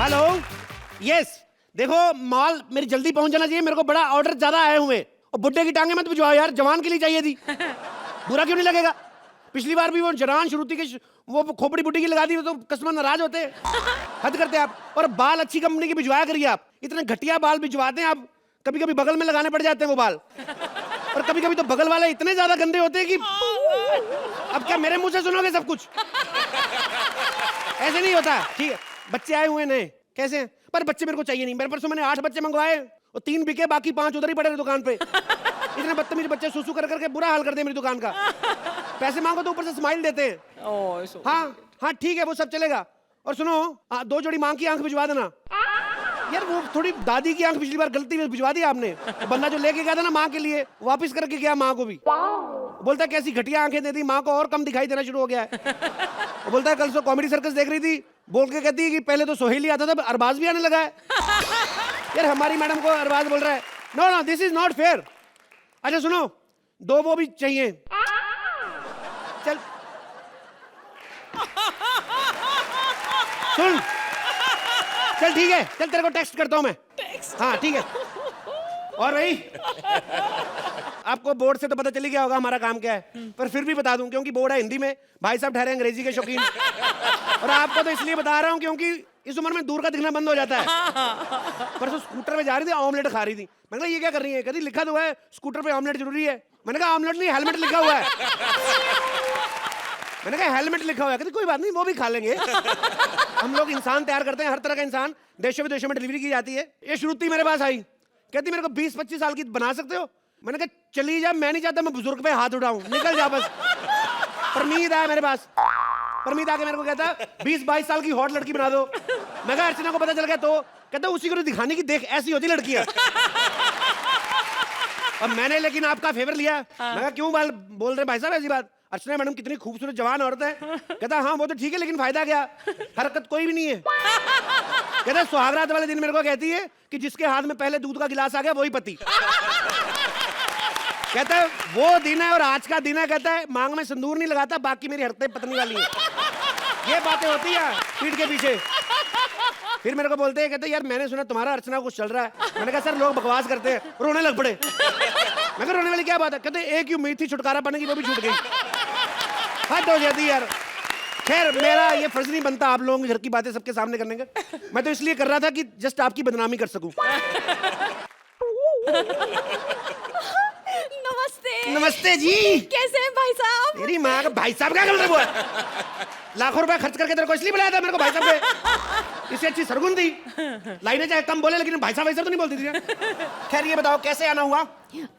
Hello, yes. देखो माल मेरी जल्दी पहुंच जाना चाहिए, मेरे को बड़ा ऑर्डर ज्यादा आए हुए। और बुड्ढे की टांगे मत भिजवाओ यार, जवान के लिए चाहिए थी। बुरा क्यों नहीं लगेगा? पिछली बार भी वो जरान श्रुति के वो खोपड़ी बुड्ढी की लगा दी तो कस्टमर नाराज होते। हद करते आप। और बाल अच्छी कंपनी की भिजवाया करिए आप। इतने घटिया बाल भिजवाते हैं आप, कभी कभी बगल में लगाने पड़ जाते हैं वो बाल। और कभी कभी तो बगल वाले इतने ज्यादा गंदे होते हैं कि अब क्या मेरे मुंह से सुनोगे सब कुछ? ऐसे नहीं होता। ठीक है, बच्चे आए हुए नए, कैसे हैं? पर बच्चे मेरे को चाहिए नहीं। मेरे परसों मैंने 8 बच्चे मंगवाए और 3 बिके, बाकी 5 उधर ही पड़े दुकान पे। इतने बदतमीज बच्चे सुसु कर करके बुरा हाल कर दे मेरी दुकान का। पैसे मांगो तो ऊपर से स्माइल देते हैं। हाँ हाँ ठीक है, वो सब चलेगा। और सुनो, 2 जोड़ी मांग की आंख भिजवा देना यार। वो थोड़ी दादी की आंख पिछली बार गलती में भिजवा दी आपने। बंदा जो लेके गया था ना माँ के लिए, वापस करके गया माँ को भी। बोलता है कैसी घटिया आंखें दे दी, माँ को और कम दिखाई देना शुरू हो गया है। वो बोलता है कल सो कॉमेडी सर्कस देख रही थी, बोल के कहती है कि पहले तो सोहेली आता था, अरबाज भी आने लगा है। यार हमारी मैडम को अरबाज बोल रहा है। No no, this is not fair. अच्छा सुनो, 2 वो भी चाहिए। चल सुन, चल ठीक है, चल तेरे को टेक्स्ट करता हूं मैं। हाँ ठीक है। और भाई आपको बोर्ड से तो पता चली गया होगा हमारा काम क्या है, पर फिर भी बता दूं क्योंकि बोर्ड है हिंदी में, भाई साहब ठहरे अंग्रेजी के शौकीन। और आपको तो इसलिए बता रहा हूं क्योंकि इस उम्र में दूर का दिखना बंद हो जाता है। परसों स्कूटर पे जा रही थी, ऑमलेट खा रही थी। मैंने कहा ये क्या कर रही है? कहती लिखा तो है स्कूटर पे ऑमलेट जरूरी है। मैंने कहा ऑमलेट नहीं, हेलमेट लिखा हुआ है। मैंने कहा हेलमेट लिखा हुआ है। कहती कोई बात नहीं, वो भी खा लेंगे। हम लोग इंसान तैयार करते हैं, हर तरह का इंसान देशों विदेशों में डिलीवरी की जाती है। ये श्रुति मेरे पास आई, कहती मेरे को 20-25 साल की बना सकते हो? मैंने कहा चली जा, मैं नहीं चाहता मैं बुजुर्ग पे हाथ उठाऊं, निकल जा बस। परमीत आया मेरे पास, परमीत आके मेरे को कहता 20-22 साल की हॉट लड़की बना दो। मैं कहा अर्चना को पता चल गया तो? कहता उसी को दिखाने की, देख ऐसी होती लड़कियां। अब मैंने लेकिन आपका फेवर लिया। मैं कहा क्यों बोल रहे भाई साहब ऐसी बात? अर्चना मैडम कितनी खूबसूरत जवान औरत है। कहता हाँ वो तो ठीक है, लेकिन फायदा क्या? हरकत कोई भी नहीं है। कहता सुहागरात वाले दिन मेरे को कहती है कि जिसके हाथ में पहले दूध का गिलास आ गया वही पति। कहता है वो दिन है और आज का दिन है। कहता है मांग में सिंदूर नहीं लगाता, बाकी मेरी हरकतें पत्नी वाली है। ये बातें होती है पीठ के पीछे। फिर मेरे को बोलते हैं, कहते यार मैंने सुना तुम्हारा अर्चना कुछ चल रहा है। मैंने कहा सर लोग बकवास करते हैं, रोने लग पड़े। मैं कहा रोने वाली क्या बात है? कहते एक ही उम्मीद थी छुटकारा पाने की, वो भी छूट गई। हद हो जाती यार। खैर मेरा ये फर्ज नहीं बनता आप लोगों के घर की बातें सबके सामने करने का। मैं तो इसलिए कर रहा था कि जस्ट आपकी बदनामी कर सकूं। नमस्ते। नमस्ते जी। कैसे हैं भाई साहब? मेरी माँ का भाई साहब क्या गलत हुआ? लाखों रुपए खर्च करके तेरे को इसलिए बुलाया था मेरे को भाई साहब पे। इससे अच्छी सरगुन थी, लाइनें चाहे कम बोले लेकिन भाई साहब तो नहीं बोलती थी। खैर ये बताओ कैसे आना हुआ?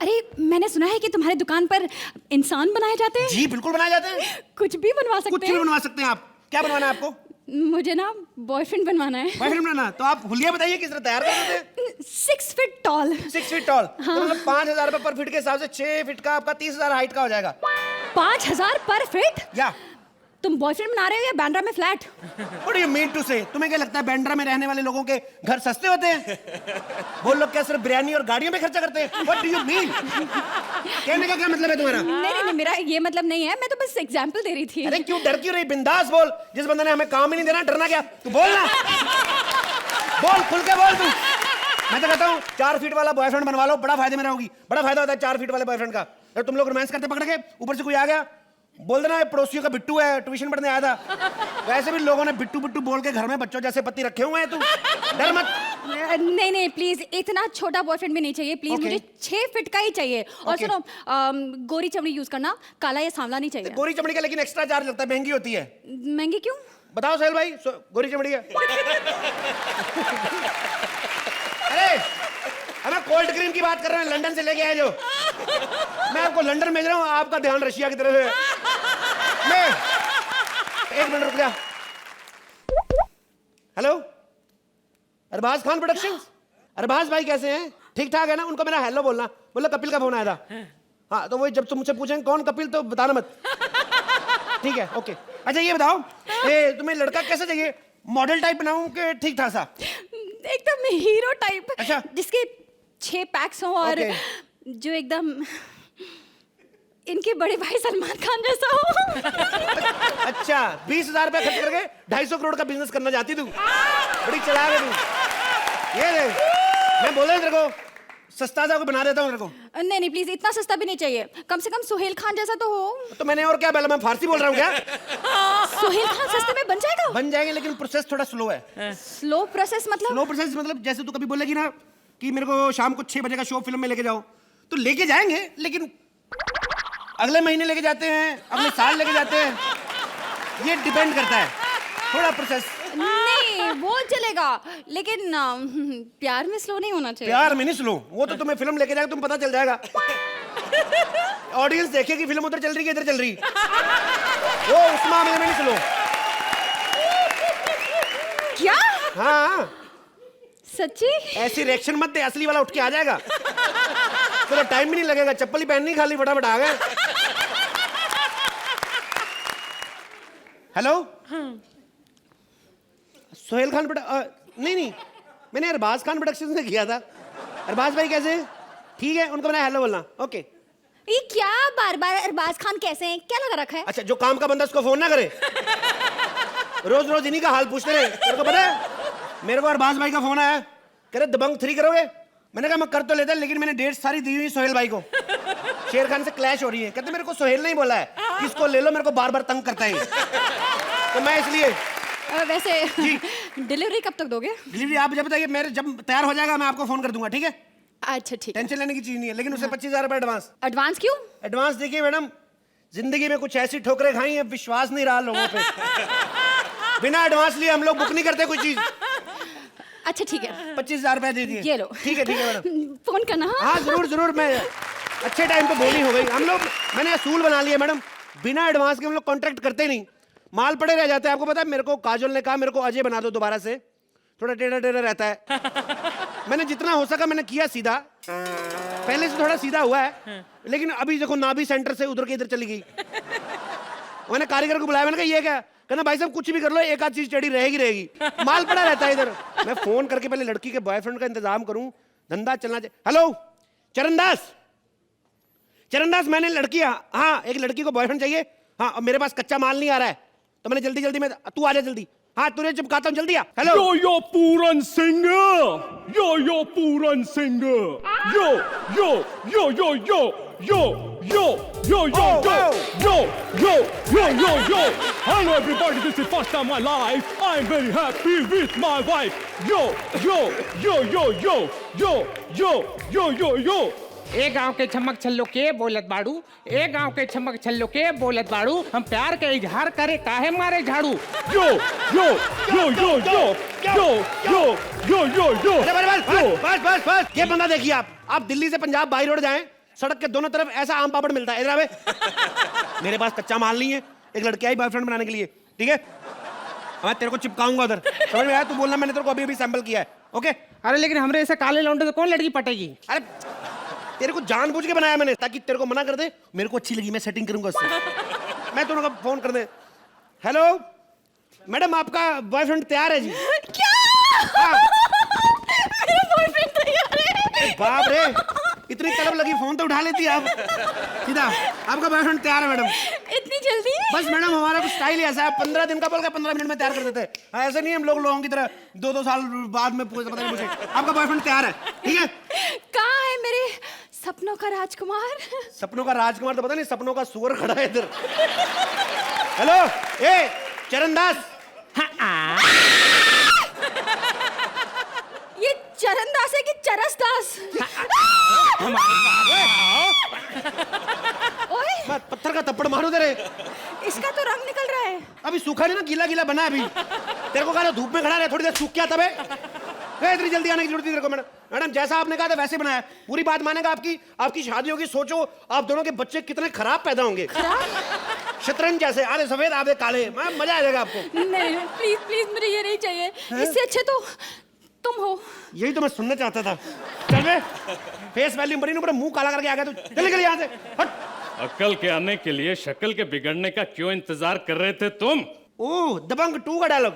अरे मैंने सुना है कि तुम्हारी दुकान पर इंसान बनाए जाते हैं। जी बिल्कुल बनाए जाते हैं। कुछ भी बनवा सकते हैं? कुछ भी बनवा सकते हैं आप। क्या बनवाना है आपको? मुझे ना बॉयफ्रेंड बनवाना है। बॉयफ्रेंड बनाना? तो आप हुलिया बताइए किस तरह तैयार कर देते हैं। 6 फीट टॉल। 6 feet tall. हाँ। तो मतलब 5,000 रुपए पर फीट के हिसाब से 6 फीट का आपका 30,000 हाइट का हो जाएगा। 5,000 पर फीट? या तुम बॉयफ्रेंड बना रहे हो या बांद्रा में flat? What do you mean to say? तुम्हें क्या लगता है बांद्रा में रहने वाले लोगों के घर सस्ते होते हैं? वो लोग क्या सिर्फ बिरयानी और गाड़ियों में खर्चा करते हैं? What do you mean? कहने का क्या मतलब है तुम्हारा? नहीं, मेरा ये मतलब नहीं है, मैं तो बस एग्जांपल दे रही थी। अरे क्यों डर क्यों रही? बिंदास बोल। जिस बंदे ने हमें काम ही नहीं देना, डरना क्या? तू बोल ना। बोल, खुल के बोल तू। मैं तो कहता हूँ 4 फीट वाला बॉयफ्रेंड बनवा लो, बड़ा फायदे में रहोगी। बड़ा फायदा होता है 4 फीट वाले बॉयफ्रेंड का। अगर तुम लोग रोमांस करते पकड़ के, ऊपर से कोई आ गया, बोल देना पड़ोसियों का बिट्टू है, ट्यूशन पढ़ने आया था। वैसे भी लोगों ने बिट्टू बिट्टू बोल के घर में बच्चों जैसे पति रखे हुए हैं। तू डर मत। नहीं प्लीज, इतना छोटा बॉयफ्रेंड भी नहीं चाहिए प्लीज। मुझे 6 फीट का ही चाहिए। और सुनो, गोरी चमड़ी यूज करना, काला या सांवला नहीं चाहिए। गोरी चमड़ी का लेकिन एक्स्ट्रा चार्ज लगता है, महंगी होती है। महंगी क्यों? बताओ सोहेल भाई। गोरी चमड़ी है। अरे हमें कोल्ड क्रीम की बात कर रहे हैं, लंदन से लेके आए जो। मैं आपको लंदन भेज रहा हूँ, आपका ध्यान रशिया की तरफ है। मैं 1 मिनट रुक जा। Hello, Arbaaz Khan productions. अरबाज भाई कैसे हैं? ठीक ठाक है ना? उनको मेरा हेलो बोलना। बोला कपिल का फोन आया था। हाँ तो वही जब तुम मुझसे पूछेंगे कौन कपिल तो बताना मत। ठीक है ओके। अच्छा ये बताओ, तुम्हें लड़का कैसा चाहिए? मॉडल टाइप बनाऊं कि ठीक ठाक सा? एकदम हीरो टाइप। अच्छा। जिसके 6 पैक्स हो और जो एकदम इनके बड़े भाई सलमान खान जैसा हो। अच्छा 20,000 रुपए खर्च करके 250 करोड़ का बिजनेस करना चाहती तू? बड़ी चालाक है तू। ये देख, मैं बोला तेरे को सस्ता सा को बना देता हूँ तेरे को। नहीं नहीं प्लीज, इतना सस्ता भी नहीं चाहिए, कम से कम सुहेल खान जैसा तो हो। तो मैंने और क्या बोला, मैं फारसी बोल रहा हूँ क्या? सुहेल खान सस्ते में बन जाएगा? बन जाएंगे, लेकिन प्रोसेस थोड़ा स्लो है। स्लो प्रोसेस मतलब? स्लो प्रोसेस मतलब जैसे तू कभी बोलेगी ना कि मेरे को शाम को 6 बजे का शो फिल्म में लेके जाओ, तो लेके जाएंगे, लेकिन अगले महीने लेके जाते हैं, अगले साल लेके जाते हैं, ये डिपेंड करता है थोड़ा प्रोसेस। नहीं वो चलेगा, लेकिन प्यार में स्लो नहीं होना चाहिए। प्यार में नहीं स्लो, वो तो तुम्हें फिल्म लेके जाएगा, तुम पता चल जाएगा। ऑडियंस देखेगी फिल्म उधर चल रही है इधर चल रही, वो उस मामले में नहीं स्लो। क्या? हाँ सच्ची? ऐसी रिएक्शन मत दे, असली वाला उठ के आ जाएगा, तो टाइम भी नहीं लगेगा, चप्पल ही पहननी खाली, फटाफट आ गए। हेलो सोहेल खान नहीं, मैंने अरबाज खान प्रोडक्शन से किया था। अरबाज भाई कैसे हैं? ठीक है, उनको मैंने हेलो बोलना। ओके। ये क्या बार बार अरबाज खान कैसे हैं, क्या लगा रखा है? अच्छा, जो काम का बंदा उसको फोन ना करे, रोज रोज इन्हीं का हाल पूछते रहे। तेरे को पता है मेरे को अरबाज भाई का फोन आया, कह रहे दबंग 3 करोगे? मैंने कहा मैं कर तो लेता, लेकिन मैंने डेट सारी दी हुई सोहेल भाई को, शेर खान से क्लैश हो रही है। कहते मेरे को सोहेल नहीं बोला है, किसको ले लो, मेरे को बार बार तंग करता है, तो मैं इसलिए। वैसे डिलीवरी कब तक दोगे? डिलीवरी आप जब बताइए, मेरे जब तैयार हो जाएगा मैं आपको फोन कर दूंगा, ठीक है? अच्छा ठीक है। टेंशन लेने की चीज नहीं है, लेकिन उससे 25,000 रुपए एडवांस। एडवांस क्यों? एडवांस देखिए मैडम, जिंदगी में कुछ ऐसी ठोकरें खाई है, विश्वास नहीं रहा लोगों पे। बिना एडवांस लिए हम लोग बुक नहीं करते कोई चीज। अच्छा ठीक है, 25,000 रुपए दे दिए। ये लो। ठीक है मैडम। फोन करना। हाँ जरूर जरूर, मैं अच्छे टाइम पे बोली हो गई। हम लोग, मैंने असूल बना लिया मैडम, बिना एडवांस के हम लोग कॉन्ट्रैक्ट करते नहीं, माल पड़े रह जाते हैं। आपको पता है, मेरे को काजल ने कहा मेरे को अजय बना दो दोबारा से, थोड़ा टेढ़ा टेढ़ा रहता है। मैंने जितना हो सका मैंने किया सीधा, पहले से थोड़ा सीधा हुआ है, लेकिन अभी देखो नाभि सेंटर से उधर के इधर चली गई। मैंने कारीगर को बुलाया, मैंने कहा ये क्या? कहना भाई साहब कुछ भी कर लो, एक आध चीज टेढ़ी रहेगी, माल पड़ा रहता है इधर। मैं फोन करके पहले लड़की के बॉयफ्रेंड का इंतजाम करूं, धंधा चलना चाहिए। हेलो चरणदास, चरणदास मैंने लड़की, हाँ एक लड़की को बॉयफ्रेंड चाहिए, हाँ और मेरे पास कच्चा माल नहीं आ रहा है, तो मैंने जल्दी जल्दी में, तू आ जा जल्दी। हाँ तुझे जब कहता हूँ जल्दी आ। Hello yo Puran Singh, yo Puran Singh, yo yo yo yo yo yo yo yo yo yo yo yo yo yo yo hello everybody, this is first time in my life, I'm very happy with my wife, yo yo yo yo yo yo yo yo yo yo ए गांव के छमक छल्लो के बोलत बाड़ू, ए गांव के छमक छल्लो के बोलत बाड़ू, हम प्यार के इजहार करे काहे मारे झाड़ू, yo yo yo yo yo yo yo yo yo yo बस बस बस, ये बंदा देखिए आप दिल्ली से पंजाब बाई रोड जाएं, सड़क के दोनों तरफ ऐसा आम पापड़ मिलता है। इधर आवे, मेरे पास कच्चा माल नहीं है, एक लड़की आई बॉयफ्रेंड बनाने के लिए, ठीक है? मैं तेरे को चिपकाऊंगा उधर, समझ में आया? तू बोलना मैंने तेरे को अभी अभी सैंपल किया है, ओके? अरे लेकिन हमरे ऐसे काले लौंडे तो कौन लड़की पटेगी? अरे तेरे को जानबूझ के बनाया मैंने, ताकि तेरे को मना कर दे, मेरे को अच्छी लगी, मैं सेटिंग करूंगा उससे। मैं दोनों का फोन कर दे। हेलो मैडम, आपका बॉयफ्रेंड तैयार है जी? क्या? मेरा बॉयफ्रेंड तैयार है? बाप रे, इतनी तलब लगी, फोन तो उठा लेती आप सीधा। आपका बॉयफ्रेंड तैयार है मैडम? इतनी जल्दी? बस मैडम हमारा कुछ स्टाइल ही ऐसा है, 15 दिन का बोल के 15 मिनट में तैयार कर देते हैं। ऐसे नहीं हम लोगों की तरह 2-2 साल बाद में पता नहीं मुझे। आपका बॉयफ्रेंड तैयार है, ठीक है? कहाँ है मेरे सपनों का राजकुमार? सपनों का राजकुमार तो पता नहीं, सपनों का सुअर खड़ा है इधर। हेलो ए चरणदास, ये चरणदास है कि चरसदास? ओए, मैं पत्थर का थप्पड़ मारूं तेरे। इसका तो रंग निकल रहा है। अभी सूखा नहीं ना, गीला गीला बना है अभी। तेरे को कहा था धूप में खड़ा रहे, थोड़ी देर सूख गया तब है। इतनी जल्दी आने की जरूरत नहीं तेरे को मैडम। मैडम जैसा आपने कहा था वैसे बनाया, पूरी बात मानेगा आपकी। आपकी शादी होगी, सोचो आप दोनों के बच्चे कितने खराब पैदा होंगे। शतरंज जैसे, आधे सफेद आधे काले, मजा आ जाएगा आपको। नहीं प्लीज प्लीज, मुझे ये नहीं चाहिए, इससे अच्छे तो तुम हो। यही तो मैं सुनना चाहता था। चल बे, फेस वैल्यू बड़ी ऊपर मुंह काला करके आ गया, तो चल यहाँ से हट। अक्ल के आने के लिए शक्ल के बिगड़ने का क्यों इंतजार कर रहे थे तुम? ओह, दबंग 2 का डायलॉग,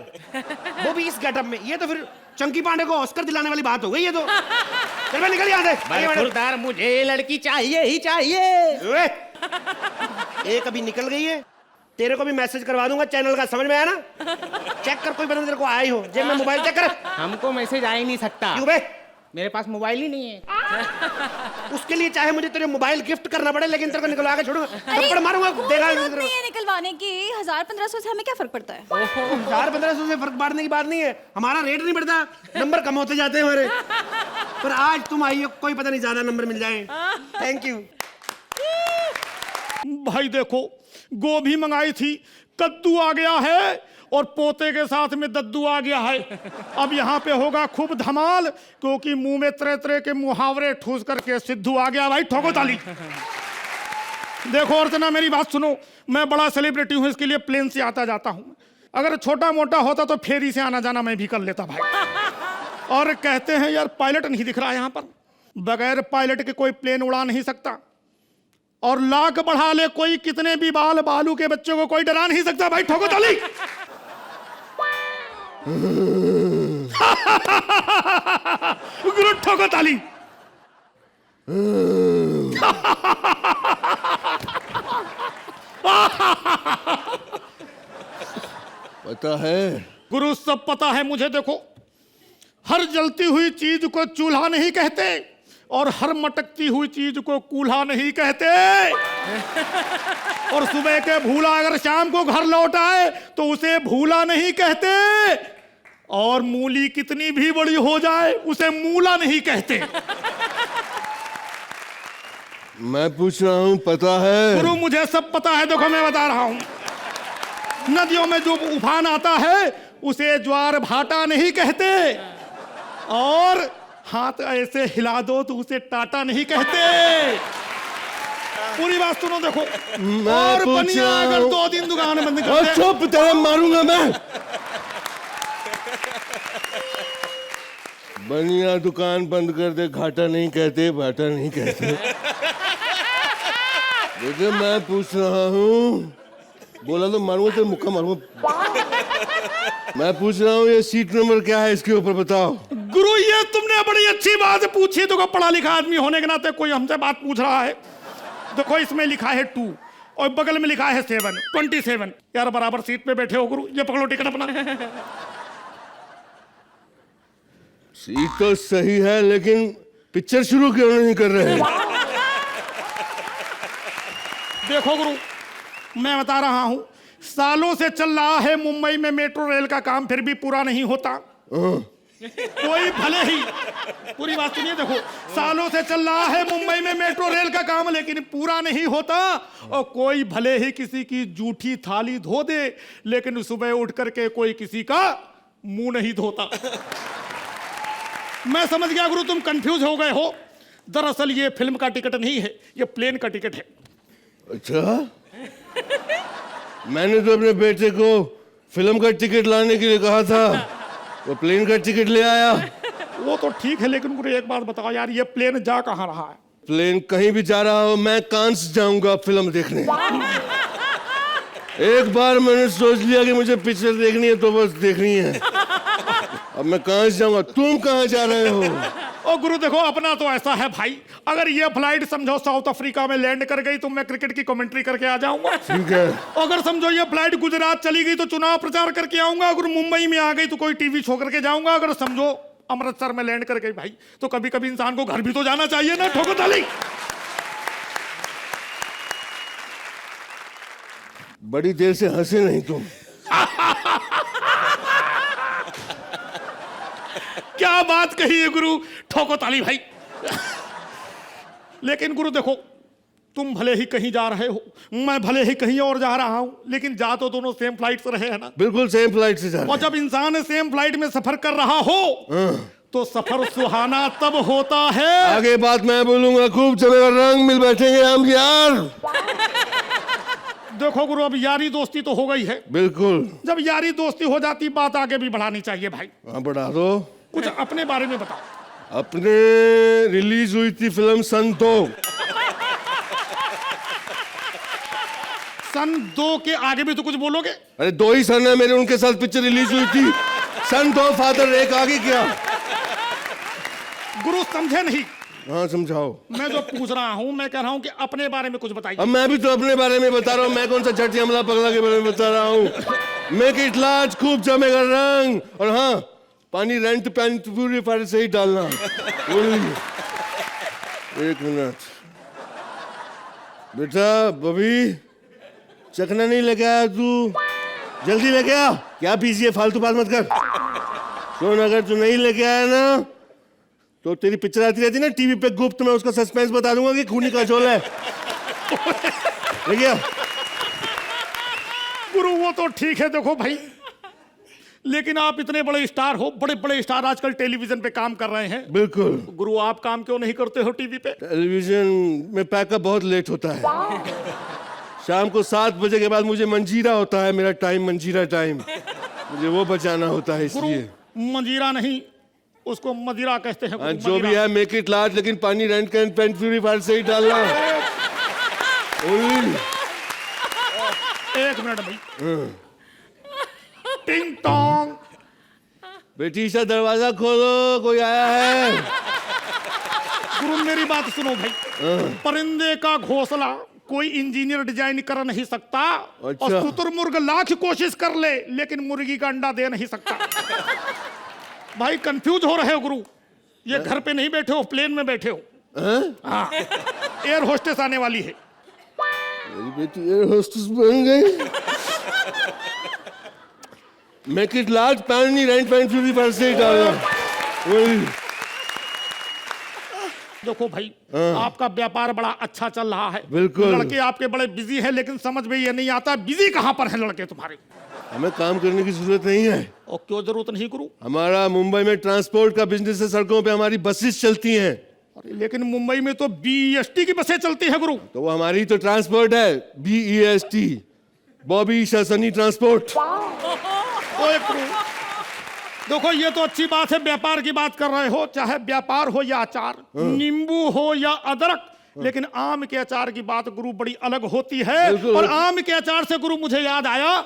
वो भी इस गेटअप में। ये तो फिर चंकी पांडे को ऑस्कर दिलाने वाली बात हो गई ये तो। चल बे, निकल यहाँ से। खुरदार, मुझे लड़की चाहिए ही चाहिए। एक अभी निकल गई है, तेरे को भी मैसेज करवा दूंगा चैनल का, समझ में आया ना? चेक कर, कोई बंदा तेरे को आया ही हो। जेब में मोबाइल चेक कर। हमको मैसेज आ ही नहीं सकता। क्यों बे? मेरे पास मोबाइल ही नहीं है। उसके लिए चाहे मुझे तेरे मोबाइल गिफ्ट करना पड़े, लेकिन तेरे को निकलवा के छोड़ूंगा, थप्पड़ मारूंगा, देगा नहीं है निकलवाने की। 1000-1500 से हमें क्या फर्क पड़ता है? 1000-1500 से फर्क पड़ने की बात नहीं है, हमारा रेट नहीं बढ़ता, नंबर कम होते जाते हैं हमारे। पर आज तुम आई हो, कोई पता नहीं ज्यादा नंबर मिल जाए। Thank you. भाई देखो, गोभी मंगाई थी, कद्दू आ गया है और पोते के साथ में दद्दू आ गया है। अब यहाँ पे होगा खूब धमाल, क्योंकि मुंह में तरह तरह के मुहावरे ठूस करके सिद्धू आ गया। भाई ठोको ताली। देखो अर्चना, मेरी बात सुनो, मैं बड़ा सेलिब्रिटी हूँ, इसके लिए प्लेन से आता जाता हूँ। अगर छोटा मोटा होता तो फेरी से आना जाना मैं भी कर लेता भाई। और कहते हैं यार पायलट नहीं दिख रहा यहाँ पर, बगैर पायलट के कोई प्लेन उड़ा नहीं सकता। और लाख बढ़ा ले कोई कितने भी बाल बालू के बच्चों को कोई डरा नहीं सकता। भाई ठोको ताली। गुरु ठोको ताली। पता है गुरु, सब पता है मुझे। देखो, हर जलती हुई चीज को चूल्हा नहीं कहते और हर मटकती हुई चीज को कूल्हा नहीं कहते। और सुबह के भूला अगर शाम को घर लौट आए तो उसे भूला नहीं कहते। और मूली कितनी भी बड़ी हो जाए उसे मूला नहीं कहते। मैं पूछ रहा हूँ, पता है? गुरु मुझे सब पता है। देखो मैं बता रहा हूं, नदियों में जो उफान आता है उसे ज्वार भाटा नहीं कहते। और हाथ ऐसे हिला दो तो उसे टाटा नहीं कहते। पूरी बात सुनो। देखो, और बनिया अगर 2 दिन दुकान बंद कर दे। चुप, तेरे मारूंगा मैं। बनिया दुकान बंद कर दे, घाटा नहीं कहते, भाटा नहीं कहते। देखिए मैं पूछ रहा हूँ, बोला तो मारूंगा, तेरे मुक्का मारूंगा। मैं पूछ रहा हूँ, ये सीट नंबर क्या है, इसके ऊपर बताओ। गुरु ये तुमने बड़ी अच्छी बात पूछी। देखो पढ़ा लिखा आदमी होने के नाते कोई हमसे बात पूछ रहा है। देखो इसमें लिखा है 2 और बगल में लिखा है 7, 27। यार बराबर सीट पे बैठे हो गुरु, ये पकड़ो टिकट अपना। सीट तो सही है, लेकिन पिक्चर शुरू क्यों नहीं कर रहे हैं? देखो गुरु, मैं बता रहा हूं, सालों से चल रहा है मुंबई में मेट्रो रेल का काम, फिर भी पूरा नहीं होता। कोई भले ही, पूरी बात सुनिए। देखो, सालों से चल रहा है मुंबई में मेट्रो रेल का काम, लेकिन पूरा नहीं होता। और कोई भले ही किसी की जूठी थाली धो दे, लेकिन सुबह उठ करके कोई किसी का मुंह नहीं धोता। मैं समझ गया गुरु, तुम कंफ्यूज हो गए हो। दरअसल ये फिल्म का टिकट नहीं है, ये प्लेन का टिकट है। अच्छा, मैंने तो अपने बेटे को फिल्म का टिकट लाने के लिए कहा था, वो प्लेन का टिकट ले आया। वो तो ठीक है, लेकिन मुझे एक बात बताओ यार, ये प्लेन जा कहाँ रहा है? प्लेन कहीं भी जा रहा हो, मैं कांस जाऊंगा फिल्म देखने। एक बार मैंने सोच लिया कि मुझे पिक्चर देखनी है तो बस देखनी है। अब मैं कहाँ जाऊंगा, तुम कहाँ जा रहे हो? ओ गुरु देखो, अपना तो ऐसा है भाई, अगर ये फ्लाइट समझो साउथ अफ्रीका में लैंड कर गई तो मैं क्रिकेट की कमेंट्री करके आ जाऊंगा। ठीक है। अगर समझो ये फ्लाइट गुजरात चली गई तो चुनाव प्रचार करके आऊंगा। अगर मुंबई में आ गई तो कोई टीवी शो करके जाऊंगा। अगर समझो अमृतसर में लैंड कर गई भाई, तो कभी कभी इंसान को घर भी तो जाना चाहिए ना। ठोको ताली। बड़ी देर से हंसे नहीं तुम। क्या बात कही है गुरु, ठोको ताली भाई। लेकिन गुरु देखो, तुम भले ही कहीं जा रहे हो, मैं भले ही कहीं और जा रहा हूं, लेकिन जा तो दोनों सेम फ्लाइट से रहे हैं ना। बिल्कुल सेम फ्लाइट से जा रहे और जब इंसान सेम फ्लाइट में सफर कर रहा हो तो सफर सुहाना तब होता है। आगे बात मैं बोलूंगा, खूब चलेगा, रंग मिल बैठेंगे हम यार। देखो गुरु, अब यारी दोस्ती तो हो गई है। बिल्कुल। जब यारी दोस्ती हो जाती, बात आगे भी बढ़ानी चाहिए भाई। हाँ बढ़ा दो। कुछ अपने बारे में बताओ। अपने रिलीज हुई थी फिल्म सन 2। सन 2 के आगे भी तो कुछ बोलोगे? अरे 2 ही सन है मेरे, उनके साथ पिक्चर रिलीज हुई थी। सन 2 फादर, एक आगे क्या? गुरु समझे नहीं। हाँ समझाओ। मैं जो पूछ रहा हूँ, मैं कह रहा हूँ कि अपने बारे में कुछ बताइए। अब मैं भी तो अपने बारे में बता रहा हूँ, मैं कौन सा झट हमला पगला के बारे में बता रहा हूँ। मेक इट लार्ज, खूब जमेगा रंग, और हाँ पानी रेंट पैन प्यूरीफायर से ही डालना। एक मिनट बेटा, बबी चखना नहीं लेके आया तू, जल्दी लेके आ। क्या पीजिए, फालतू बात मत कर। सुन, अगर तू नहीं लेके आया ना तो तेरी पिक्चर आती रहती ना टीवी पे गुप्त, मैं उसका सस्पेंस बता दूंगा कि खूनी का झोल है। लेके आ। गुरु वो तो ठीक है, देखो भाई, लेकिन आप इतने बड़े स्टार हो, बड़े बड़े स्टार आजकल टेलीविजन पे काम कर रहे हैं। बिल्कुल। गुरु आप काम क्यों नहीं करते हो टीवी पे? टेलीविजन में पैकअप बहुत लेट होता है। शाम को 7 बजे के बाद मुझे मंजीरा होता है, मेरा टाइम मंजीरा टाइम, मुझे वो बचाना होता है, इसलिए। मंजीरा नहीं, उसको मदिरा कहते हैं। हाँ, जो भी है, मेक इट लार्ज, लेकिन पानी रेंट कैन पेन प्यूरीफायर से ही डालना। एक मिनट भाई। टिंग टोंग। बेटी सा दरवाजा खोलो, कोई आया है। गुरु मेरी बात सुनो भाई, परिंदे का घोंसला कोई इंजीनियर डिजाइन कर नहीं सकता। अच्छा। और शुतुरमुर्ग लाख कोशिश कर ले, लेकिन मुर्गी का अंडा दे नहीं सकता। भाई कंफ्यूज हो रहे हो गुरु, ये घर पे नहीं बैठे हो, प्लेन में बैठे हो। हाँ, एयर होस्टेस आने वाली है। मेरी बेटी एयर होस्टेस बन गई। मेक इट लार्ज, पानी रेंट पैन प्यूरीफायर से ही डालना। देखो भाई, आपका व्यापार बड़ा अच्छा चल रहा है। बिल्कुल। लड़के आपके बड़े बिजी हैं, लेकिन समझ में ये नहीं आता बिजी कहाँ पर है लड़के तुम्हारे। हमें काम करने की जरूरत नहीं है। और क्यों जरूरत नहीं गुरु? हमारा मुंबई में ट्रांसपोर्ट का बिजनेस है, सड़कों पे हमारी बसेस चलती हैं। अरे लेकिन मुंबई में तो BEST की बसें चलती है गुरु। तो वो हमारी तो ट्रांसपोर्ट है, BEST, बॉबी शासनी ट्रांसपोर्ट। ओए गुरु, देखो ये तो अच्छी बात है, व्यापार की बात कर रहे हो, चाहे व्यापार हो या अचार, नींबू हो या अदरक, लेकिन आम के अचार की बात गुरु बड़ी अलग होती है। और आम के अचार से गुरु मुझे याद आया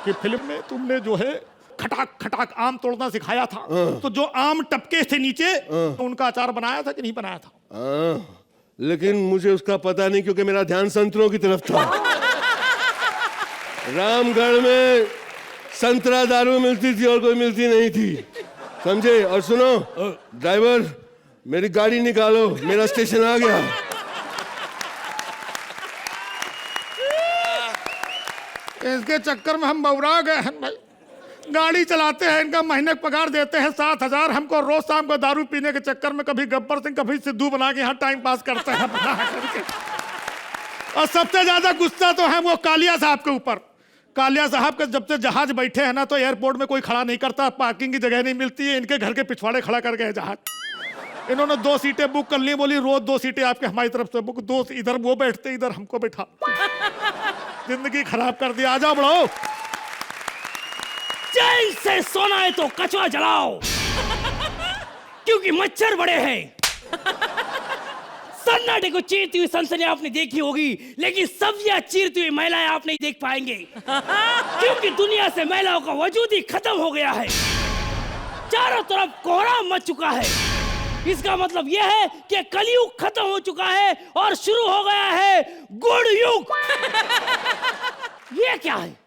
कि फिल्म में तुमने जो है खटाक खटाक आम तोड़ना सिखाया था, तो जो आम टपके थे नीचे, तो उनका अचार बनाया था कि नहीं बनाया था? लेकिन मुझे उसका पता नहीं, क्योंकि मेरा ध्यान संतरों की तरफ था। रामगढ़ में संतरा दारू मिलती थी और कोई मिलती नहीं थी, समझे? और सुनो ड्राइवर, मेरी गाड़ी निकालो, मेरा स्टेशन आ गया। इसके चक्कर में हम बौरा गए हैं भाई। गाड़ी चलाते हैं, इनका महीने का पगार देते हैं 7,000, हमको रोज शाम को दारू पीने के चक्कर में कभी गब्बर सिंह कभी सिद्धू बना के यहाँ टाइम पास करते हैं बना करके। और सबसे ज्यादा गुस्सा तो है वो कालिया साहब के ऊपर। कालिया साहब के जब से जहाज बैठे हैं ना, तो एयरपोर्ट में कोई खड़ा नहीं करता, पार्किंग की जगह नहीं मिलती है, इनके घर के पिछवाड़े खड़ा कर गए जहाज। इन्होंने 2 सीटें बुक कर ली, बोली रोज 2 सीटें आपके हमारी तरफ से बुक, 2 इधर वो बैठते, इधर हमको बैठा। जिंदगी खराब कर दिया। आ जाओ बढ़ो। चैन से सोना है तो कचवा जलाओ, क्योंकि मच्छर बड़े हैं। सन्नाटे को चीरती हुई सनसनी आपने देखी होगी, लेकिन सब्जियां चीरती हुई महिलाएं आप नहीं देख पाएंगे, क्योंकि दुनिया से महिलाओं का वजूद ही खत्म हो गया है। चारों तरफ कोहरा मच चुका है। इसका मतलब यह है कि कलयुग खत्म हो चुका है और शुरू हो गया है गुड़ युग। ये क्या है?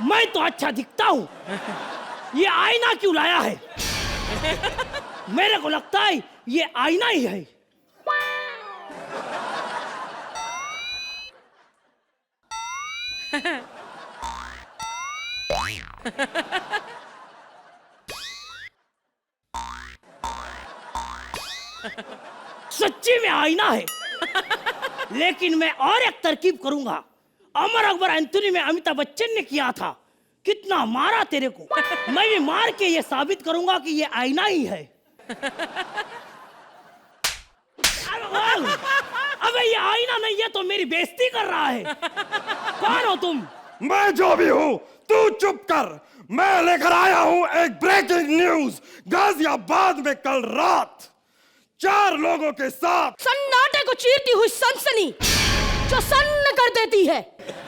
मैं तो अच्छा दिखता हूं, ये आईना क्यों लाया है? मेरे को लगता है ये आईना ही है। सच्ची में आईना है, लेकिन मैं और एक तरकीब करूंगा। अमर अकबर एंथोनी में अमिताभ बच्चन ने किया था, कितना मारा तेरे को, मैं भी मार के ये साबित करूंगा कि ये आईना ही है। अबे ये आईना नहीं है तो मेरी बेइज्जती कर रहा है। कौन हो तुम? मैं जो भी हूँ, तू चुप कर। मैं लेकर आया हूँ एक ब्रेकिंग न्यूज। गाजियाबाद में कल रात 4 लोगों के साथ सन्नाटे को चीरती हुई सनसनी जो सन्न कर देती है।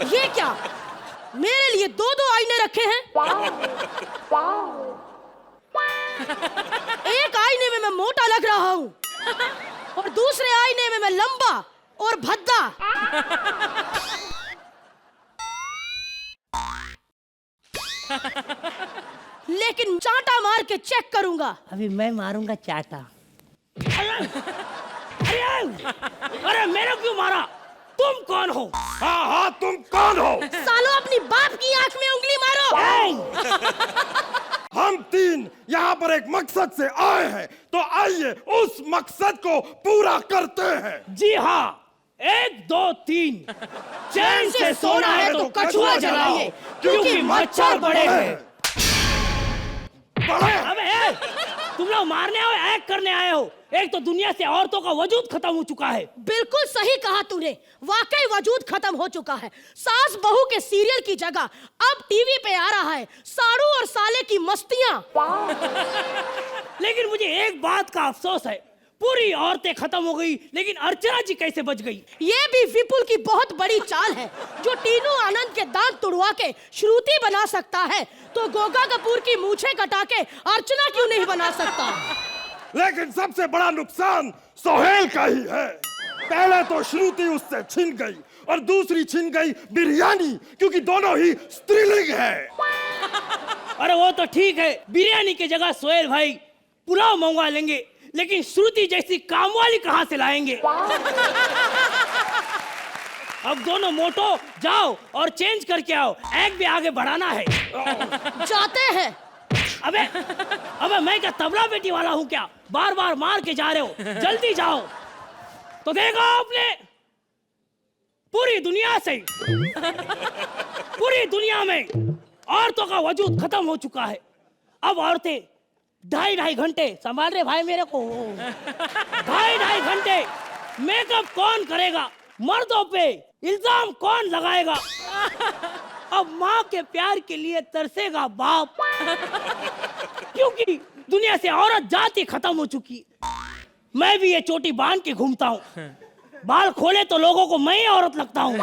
ये क्या, मेरे लिए 2-2 आईने रखे हैं? एक आईने में मैं मोटा लग रहा हूँ और दूसरे आईने में मैं लंबा और भद्दा। लेकिन चांटा मार के चेक करूंगा। अभी मैं मारूंगा चाटा। अरे मेरे क्यों मारा? तुम कौन हो? हाँ हाँ, तुम कौन हो? सालो अपनी बाप की आंख में उंगली मारो। हम तीन यहाँ पर एक मकसद से आए हैं, तो आइए उस मकसद को पूरा करते हैं। जी हाँ, 1 2 3। चैन से सोना है तो कछुआ जलाइए, क्योंकि मच्छर बड़े हैं। अबे तुम लोग मारने आओ, एक्ट करने आए हो? एक तो दुनिया से औरतों का वजूद खत्म हो चुका है। बिल्कुल सही कहा तूने, वाकई वजूद खत्म हो चुका है। सास बहू के सीरियल की जगह अब टीवी पे आ रहा है साड़ू और साले की मस्तियां। लेकिन मुझे एक बात का अफसोस है, पूरी औरतें खत्म हो गई, लेकिन अर्चना जी कैसे बच गई? ये भी विपुल की बहुत बड़ी चाल है। जो टीनू आनंद के दांत तुड़वा के श्रुति बना सकता है, तो गोगा कपूर की मूछें कटा के अर्चना क्यों नहीं बना सकता? लेकिन सबसे बड़ा नुकसान सोहेल का ही है। पहले तो श्रुति उससे छिन गई और दूसरी छिन गई बिरयानी, क्योंकि दोनों ही स्त्रीलिंग है। अरे वो तो ठीक है, बिरयानी की जगह सोहेल भाई पुलाव मंगवा लेंगे, लेकिन श्रुति जैसी कामवाली कहां से लाएंगे? अब दोनों मोटो जाओ और चेंज करके आओ, एग भी आगे बढ़ाना है। जाते हैं। अबे मैं क्या तबला बेटी वाला हूँ क्या? बार बार मार के जा रहे हो, जल्दी जाओ। तो देखा आपने, पूरी दुनिया में औरतों का वजूद खत्म हो चुका है। अब औरतें 2.5 घंटे संभाल रहे भाई मेरे को। 2.5 घंटे मेकअप कौन करेगा? मर्दों पे इल्जाम कौन लगाएगा? अब माँ के प्यार के लिए तरसेगा बाप, क्योंकि दुनिया से औरत जाति खत्म हो चुकी। मैं भी ये चोटी बांध के घूमता हूँ, बाल खोले तो लोगों को मैं ही औरत लगता हूँ।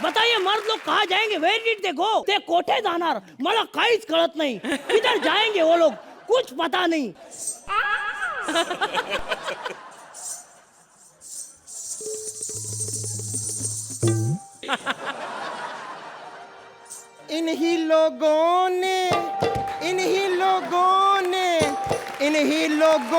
बताइए मर्द लोग कहाँ जाएंगे? वेयर डिड दे गो? ते कोठे जाणार, मला काहीच कळत नहीं। किधर जाएंगे वो लोग, कुछ पता नहीं। इन्हीं लोगों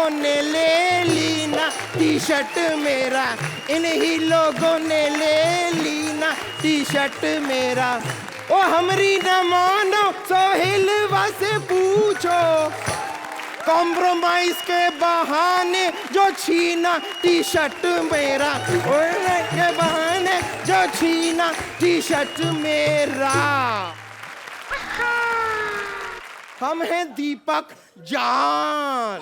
ने ले ली ना टी शर्ट मेरा। इन्हीं लोगों ने ले ली ना टी शर्ट मेरा। ओ हमरी न मानो सोहेलवा से पूछो, कॉम्प्रोमाइज के बहाने जो छीना टी शर्ट मेरा। के बहाने जो छीना टी शर्ट मेरा। हम हैं दीपक जान।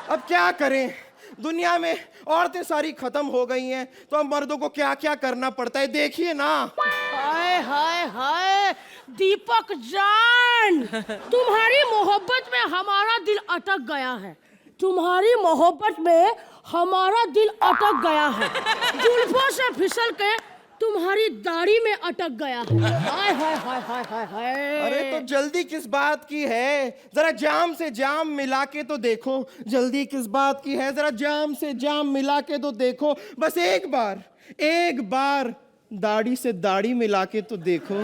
अब क्या करें, दुनिया में औरतें सारी खत्म हो गई हैं, तो अब मर्दों को क्या क्या करना पड़ता है देखिए ना। हाय हाय हाय दीपक जान, तुम्हारी मोहब्बत में हमारा दिल अटक गया है। तुम्हारी मोहब्बत में हमारा दिल अटक गया है। जुल्फों से फिसल के तुम्हारी दाढ़ी में अटक गया है। हाय हाय हाय हाय हाय हाय। अरे तो जल्दी किस बात की है, जरा जाम से जाम मिला के तो देखो। जल्दी किस बात की है, जरा जाम से जाम मिला के तो देखो। बस एक बार दाढ़ी से दाढ़ी मिला के तो देखो।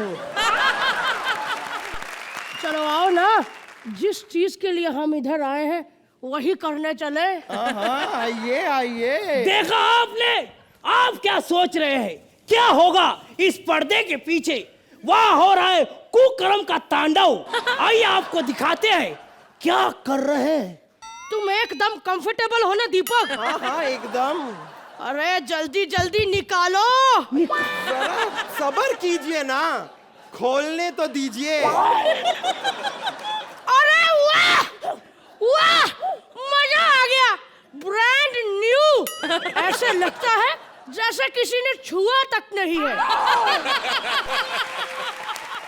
चलो आओ ना, जिस चीज के लिए हम इधर आए हैं वही करने चले। हाँ आइए आइए। देखा आपने, आप क्या सोच रहे हैं? क्या होगा इस पर्दे के पीछे? वहाँ हो रहा है कुकर्म का तांडव। आइए आपको दिखाते हैं क्या कर रहे हैं। तुम एकदम कंफर्टेबल हो ना दीपक? हाँ एकदम। अरे जल्दी जल्दी निकालो। जरा सब्र कीजिए ना, खोलने तो दीजिए। अरे वाह वाह, मजा आ गया, ब्रांड न्यू। ऐसे लगता है जैसे किसी ने छुआ तक नहीं है।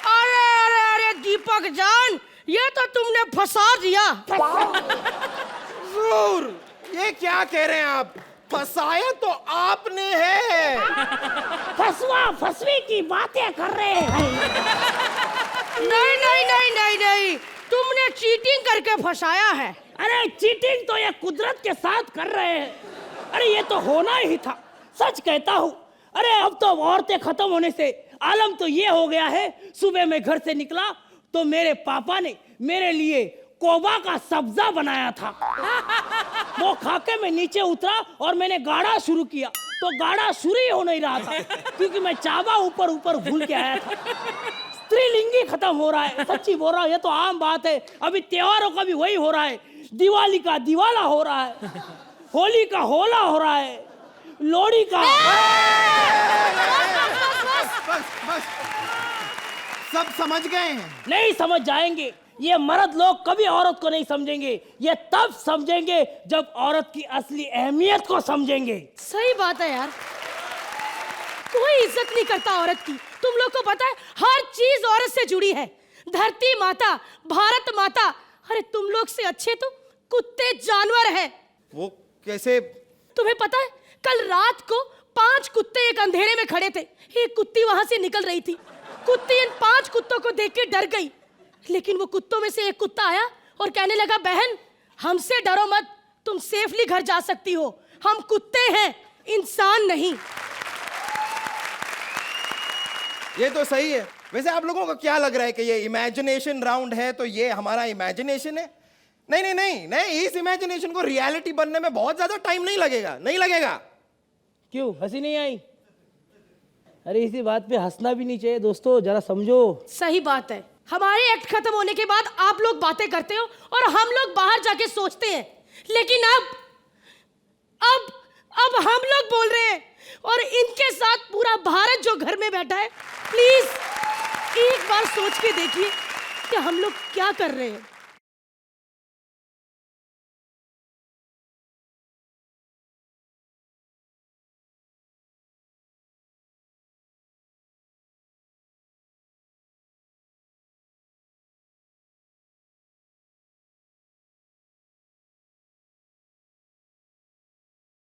अरे अरे अरे दीपक जान, ये तो तुमने फंसा दिया। जरूर, ये क्या कह रहे हैं आप? फंसाया तो आपने है। फसवा फसवी की बातें कर रहे हैं। नहीं नहीं नहीं नहीं नहीं, तुमने चीटिंग करके फंसाया है। अरे चीटिंग तो ये कुदरत के साथ कर रहे हैं। अरे ये तो होना ही था, सच कहता हूँ। अरे अब तो औरतें खत्म होने से आलम तो ये हो गया है, सुबह मैं घर से निकला तो मेरे पापा ने मेरे लिए कोबा का सब्जा बनाया था। वो खाके मैं नीचे उतरा और मैंने गाड़ा शुरू किया तो गाड़ा शुरू ही हो नहीं रहा था, क्योंकि मैं चाबा ऊपर ऊपर भूल के आया था। स्त्रीलिंगी खत्म हो रहा है, सच्ची बोल रहा हूँ, ये तो आम बात है। अभी त्योहारों का भी वही हो रहा है, दिवाली का दिवाला हो रहा है, होली का होला हो रहा है, लोहड़ी का। बस सब समझ गए हैं। नहीं समझ जाएंगे, ये मर्द लोग कभी औरत को नहीं समझेंगे। ये तब समझेंगे जब औरत की असली अहमियत को समझेंगे। सही बात है यार, कोई इज्जत नहीं करता औरत की। तुम लोग को पता है हर चीज औरत से जुड़ी है, धरती माता, भारत माता। अरे तुम लोग से अच्छे तो कुत्ते जानवर हैं। वो कैसे? तुम्हें पता है कल रात को 5 कुत्ते एक अंधेरे में खड़े थे। एक कुत्ती वहां से निकल रही थी। कुत्ती इन 5 कुत्तों को देख के डर गई, लेकिन वो कुत्तों में से एक कुत्ता आया और कहने लगा, बहन हमसे डरो मत, तुम सेफली घर जा सकती हो, हम कुत्ते हैं, इंसान नहीं। ये तो सही है। वैसे आप लोगों को क्या लग रहा है कि ये इमेजिनेशन राउंड है तो ये हमारा इमेजिनेशन है? नहीं नहीं नहीं नहीं, इस इमेजिनेशन को रियलिटी बनने में बहुत ज्यादा टाइम नहीं लगेगा। नहीं लगेगा। क्यों हंसी नहीं आई? अरे इसी बात पे हंसना भी नहीं चाहिए दोस्तों, जरा समझो। सही बात है, हमारे एक्ट खत्म होने के बाद आप लोग बातें करते हो और हम लोग बाहर जाके सोचते हैं, लेकिन अब हम लोग बोल रहे हैं और इनके साथ पूरा भारत जो घर में बैठा है। प्लीज एक बार सोच के देखिए कि हम लोग क्या कर रहे हैं।